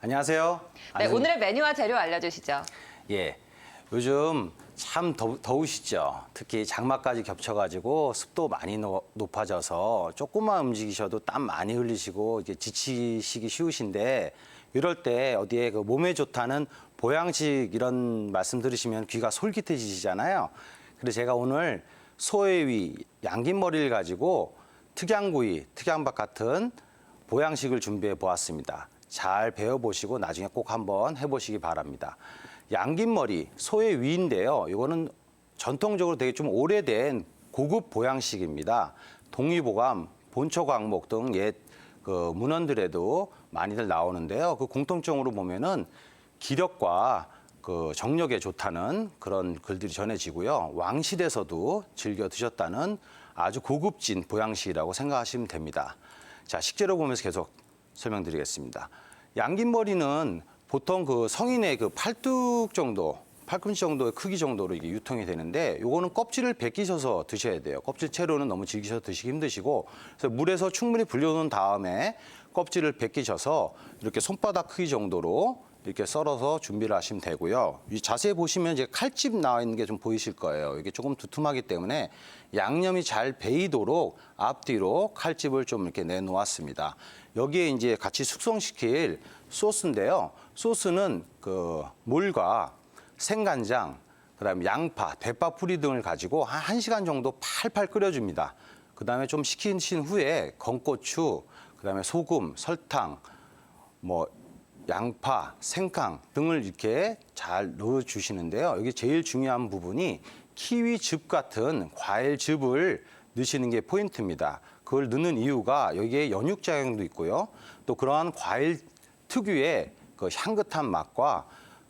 안녕하세요. 네, 오늘의 메뉴와 재료 알려주시죠. 예, 요즘 참 더우시죠. 특히 장마까지 겹쳐가지고 습도 많이 높아져서 조금만 움직이셔도 땀 많이 흘리시고 이게 지치시기 쉬우신데 이럴 때 어디에 그 몸에 좋다는 보양식 이런 말씀 들으시면 귀가 솔깃해지시잖아요. 그래서 제가 오늘 소의 위, 양긴머리를 가지고 특양구이, 특양밥 같은 보양식을 준비해 보았습니다. 잘 배워보시고 나중에 꼭 한번 해보시기 바랍니다. 양긴머리, 소의 위인데요. 이거는 전통적으로 되게 좀 오래된 고급 보양식입니다. 동의보감, 본초광목 등 옛 그 문헌들에도 많이들 나오는데요. 그 공통점으로 보면은 기력과 그 정력에 좋다는 그런 글들이 전해지고요. 왕실에서도 즐겨 드셨다는 아주 고급진 보양식이라고 생각하시면 됩니다. 자, 식재료 보면서 계속 설명드리겠습니다. 양긴머리는 보통 그 성인의 그 팔뚝 정도, 팔꿈치 정도의 크기 정도로 이게 유통이 되는데 요거는 껍질을 벗기셔서 드셔야 돼요. 껍질 채로는 너무 질기셔서 드시기 힘드시고 그래서 물에서 충분히 불려놓은 다음에 껍질을 벗기셔서 이렇게 손바닥 크기 정도로 이렇게 썰어서 준비를 하시면 되고요. 이 자세히 보시면 이제 칼집 나와 있는 게 좀 보이실 거예요. 이게 조금 두툼하기 때문에 양념이 잘 배이도록 앞뒤로 칼집을 좀 이렇게 내놓았습니다. 여기에 이제 같이 숙성시킬 소스인데요. 소스는 그 물과 생간장, 그다음에 양파, 대파 뿌리 등을 가지고 한 1시간 정도 팔팔 끓여줍니다. 그다음에 좀 식히신 후에 건고추, 그다음에 소금, 설탕, 뭐 양파, 생강 등을 이렇게 잘 넣어주시는데요. 여기 제일 중요한 부분이 키위즙 같은 과일즙을 넣으시는 게 포인트입니다. 그걸 넣는 이유가 여기에 연육작용도 있고요. 또 그러한 과일 특유의 그 향긋한 맛과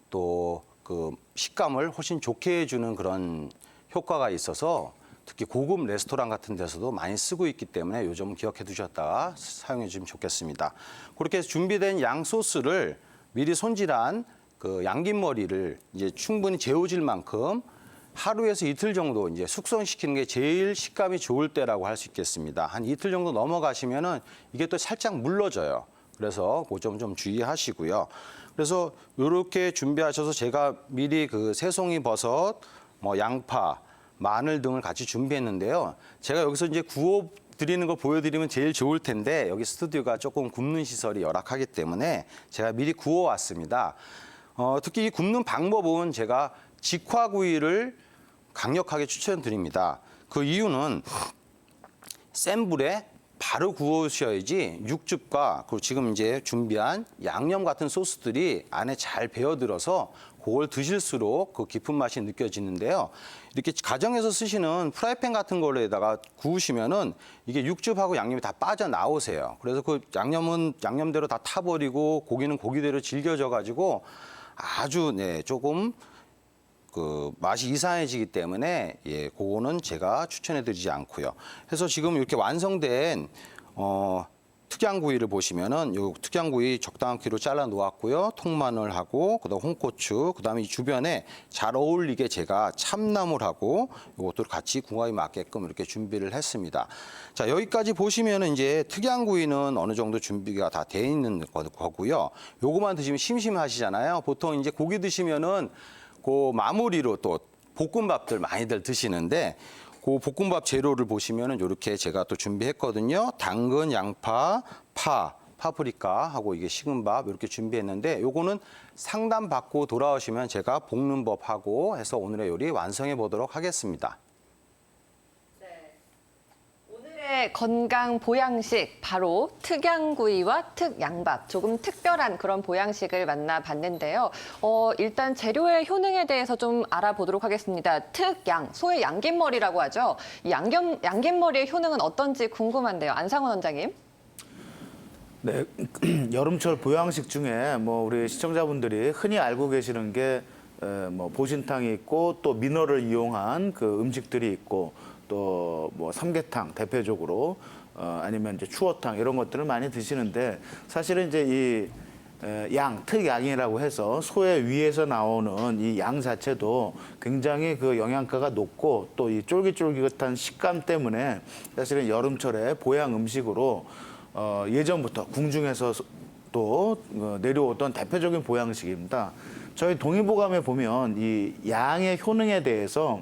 또 그 식감을 훨씬 좋게 해주는 그런 효과가 있어서 특히 고급 레스토랑 같은 데서도 많이 쓰고 있기 때문에 이 점 기억해 두셨다가 사용해 주시면 좋겠습니다. 그렇게 준비된 양 소스를 미리 손질한 그 양긴머리를 이제 충분히 재워질 만큼 하루에서 이틀 정도 이제 숙성시키는 게 제일 식감이 좋을 때라고 할 수 있겠습니다. 한 이틀 정도 넘어가시면은 이게 또 살짝 물러져요. 그래서 그 점 좀 주의하시고요. 그래서 이렇게 준비하셔서 제가 미리 그 새송이 버섯, 뭐 양파, 마늘 등을 같이 준비했는데요. 제가 여기서 이제 구워 드리는 거 보여드리면 제일 좋을 텐데 여기 스튜디오가 조금 굽는 시설이 열악하기 때문에 제가 미리 구워 왔습니다. 특히 이 굽는 방법은 제가 직화구이를 강력하게 추천드립니다. 그 이유는 센 불에 바로 구우셔야지 육즙과 그리고 지금 이제 준비한 양념 같은 소스들이 안에 잘 배어들어서 그걸 드실수록 그 깊은 맛이 느껴지는데요. 이렇게 가정에서 쓰시는 프라이팬 같은 걸로에다가 구우시면은 이게 육즙하고 양념이 다 빠져나오세요. 그래서 그 양념은 양념대로 다 타버리고 고기는 고기대로 질겨져 가지고 아주 조금 그 맛이 이상해지기 때문에 그거는 제가 추천해드리지 않고요. 그래서 지금 이렇게 완성된 특양구이를 보시면은 요 특양구이 적당한 키로 잘라 놓았고요. 통마늘하고 그다음 홍고추, 그다음에 이 주변에 잘 어울리게 제가 참나물하고 요것도 같이 궁합에 맞게끔 이렇게 준비를 했습니다. 자, 여기까지 보시면은 이제 특양구이는 어느 정도 준비가 다 돼 있는 거고요. 요거만 드시면 심심하시잖아요. 보통 이제 고기 드시면은 그 마무리로 또 볶음밥들 많이들 드시는데 그 볶음밥 재료를 보시면은 이렇게 제가 또 준비했거든요. 당근, 양파, 파프리카하고 이게 식은 밥 이렇게 준비했는데 요거는 상담 받고 돌아오시면 제가 볶는 법하고 해서 오늘의 요리 완성해 보도록 하겠습니다. 오늘의 건강 보양식 바로 특양구이와 특양밥, 조금 특별한 그런 보양식을 만나봤는데요. 일단 재료의 효능에 대해서 좀 알아보도록 하겠습니다. 특양, 소의 양긴머리라고 하죠. 이 양긴머리의 효능은 어떤지 궁금한데요. 안상원 원장님. 네, 여름철 보양식 중에 뭐 우리 시청자분들이 흔히 알고 계시는 게 뭐 보신탕이 있고 또 민어를 이용한 그 음식들이 있고 또 뭐 삼계탕 대표적으로 아니면 이제 추어탕 이런 것들을 많이 드시는데 사실은 이제 이 특양이라고 해서 소의 위에서 나오는 이 양 자체도 굉장히 그 영양가가 높고 또 이 쫄깃쫄깃한 식감 때문에 사실은 여름철에 보양 음식으로 예전부터 궁중에서 또 내려오던 대표적인 보양식입니다. 저희 동의보감에 보면 이 양의 효능에 대해서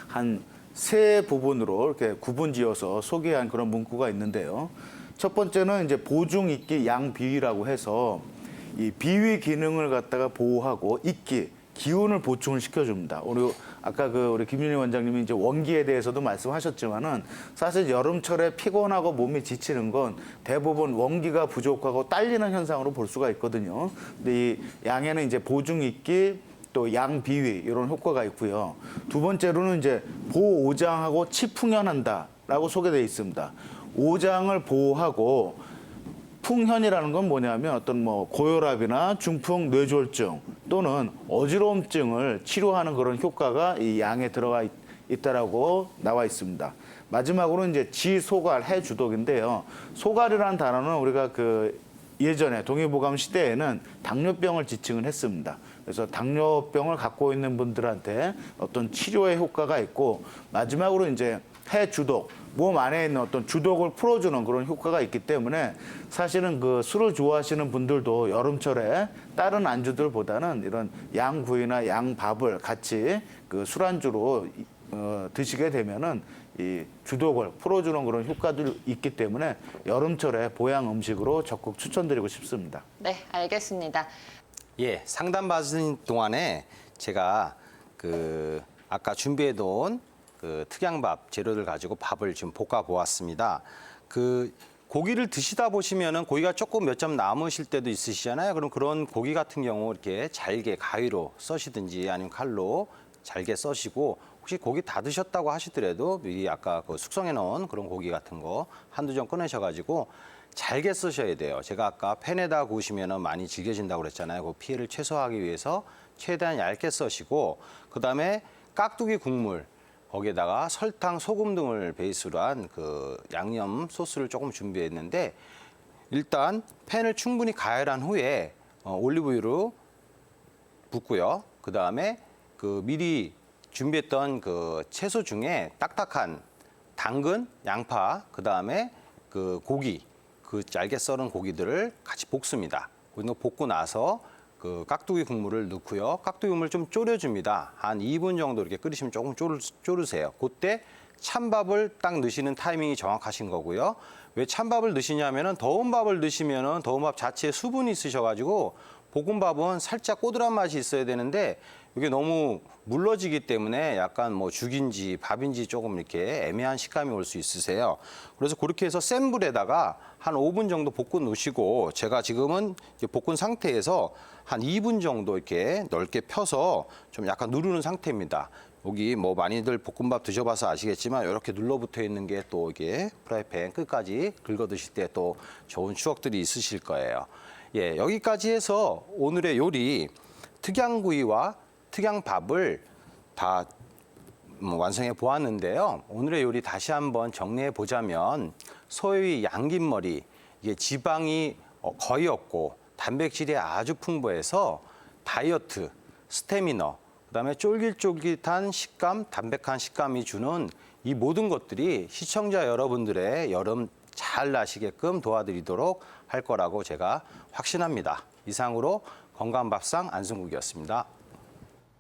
한 세 부분으로 이렇게 구분지어서 소개한 그런 문구가 있는데요. 첫 번째는 이제 보중, 익기, 양, 비위라고 해서 이 비위 기능을 갖다가 보호하고 익기, 기운을 보충을 시켜줍니다. 아까 우리 김윤희 원장님이 이제 원기에 대해서도 말씀하셨지만은 사실 여름철에 피곤하고 몸이 지치는 건 대부분 원기가 부족하고 딸리는 현상으로 볼 수가 있거든요. 근데 이 양에는 이제 보중 익기 또 양 비위 이런 효과가 있고요. 두 번째로는 이제 보오장하고 치풍현한다라고 소개되어 있습니다. 오장을 보호하고 풍현이라는 건 뭐냐면 어떤 뭐 고혈압이나 중풍, 뇌졸중 또는 어지러움증을 치료하는 그런 효과가 이 양에 들어가 있다라고 나와 있습니다. 마지막으로 이제 지소갈, 해주독인데요. 소갈이라는 단어는 우리가 예전에 동의보감 시대에는 당뇨병을 지칭을 했습니다. 그래서 당뇨병을 갖고 있는 분들한테 어떤 치료의 효과가 있고 마지막으로 이제 해주독, 몸 안에 있는 어떤 주독을 풀어주는 그런 효과가 있기 때문에 사실은 술을 좋아하시는 분들도 여름철에 다른 안주들보다는 이런 양구이나 양밥을 같이 술안주로 드시게 되면은 이 주독을 풀어주는 그런 효과들이 있기 때문에 여름철에 보양 음식으로 적극 추천드리고 싶습니다. 네, 알겠습니다. 예, 상담 받은 동안에 제가 아까 준비해 놓은 특양밥 재료들 가지고 밥을 지금 볶아 보았습니다. 고기를 드시다 보시면은 고기가 조금 몇 점 남으실 때도 있으시잖아요. 그럼 그런 고기 같은 경우 이렇게 잘게 가위로 써시든지 아니면 칼로 잘게 써시고 혹시 고기 다 드셨다고 하시더라도 미리 아까 숙성해 놓은 그런 고기 같은 거 한두 점 꺼내셔가지고 잘게 써셔야 돼요. 제가 아까 팬에다 구우시면은 많이 질겨진다고 그랬잖아요. 그 피해를 최소화하기 위해서 최대한 얇게 써시고 그다음에 깍두기 국물 거기에다가 설탕, 소금 등을 베이스로 한 양념 소스를 조금 준비했는데 일단 팬을 충분히 가열한 후에 올리브유로 붓고요. 그다음에 미리 준비했던 채소 중에 딱딱한 당근, 양파, 그다음에 고기, 얇게 썰은 고기들을 같이 볶습니다. 볶고 나서 깍두기 국물을 넣고요. 깍두기 국물 좀 졸여줍니다. 한 2분 정도 이렇게 끓이시면 조금 졸으세요. 그때 찬밥을 딱 넣으시는 타이밍이 정확하신 거고요. 왜 찬밥을 넣으시냐면은 더운 밥을 넣으시면은 더운 밥 자체에 수분이 있으셔가지고 볶음밥은 살짝 꼬들한 맛이 있어야 되는데 이게 너무 물러지기 때문에 약간 죽인지 밥인지 조금 이렇게 애매한 식감이 올 수 있으세요. 그래서 그렇게 해서 센 불에다가 한 5분 정도 볶아 놓으시고 제가 지금은 볶은 상태에서 한 2분 정도 이렇게 넓게 펴서 좀 약간 누르는 상태입니다. 여기 많이들 볶음밥 드셔봐서 아시겠지만 이렇게 눌러붙어 있는 게 또 이게 프라이팬 끝까지 긁어 드실 때 또 좋은 추억들이 있으실 거예요. 예, 여기까지 해서 오늘의 요리 특양구이와 특양밥을 다 완성해 보았는데요. 오늘의 요리 다시 한번 정리해 보자면 소위 양긴머리, 이게 지방이 거의 없고 단백질이 아주 풍부해서 다이어트, 스태미너, 그다음에 쫄깃쫄깃한 식감, 담백한 식감이 주는 이 모든 것들이 시청자 여러분들의 여름 잘 나시게끔 도와드리도록 할 거라고 제가 확신합니다. 이상으로 건강밥상 안승국이었습니다.